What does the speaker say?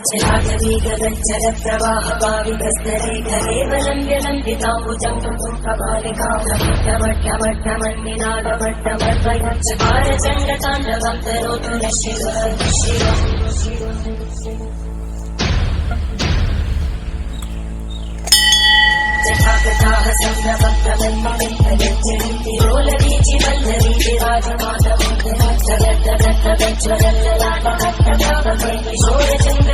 जलागवीगगज्जल प्रवाह भावितस्तरे केवलं व्यलम्बिताम्बुजं कपालिकामट्टमट्टमट्टमन्निनादमट्टमर्वयच्चकारचण्डताण्डवं तरोतु नः शिवः जटाकटाः सम्भवक्तमन्मकञ्जन्ति रोलवीचिवल्लरी विराजमानमुग्धः जगद्दगद्दगज्ज्वलल्ललाटमट्टभावमे किशोरचन्द्र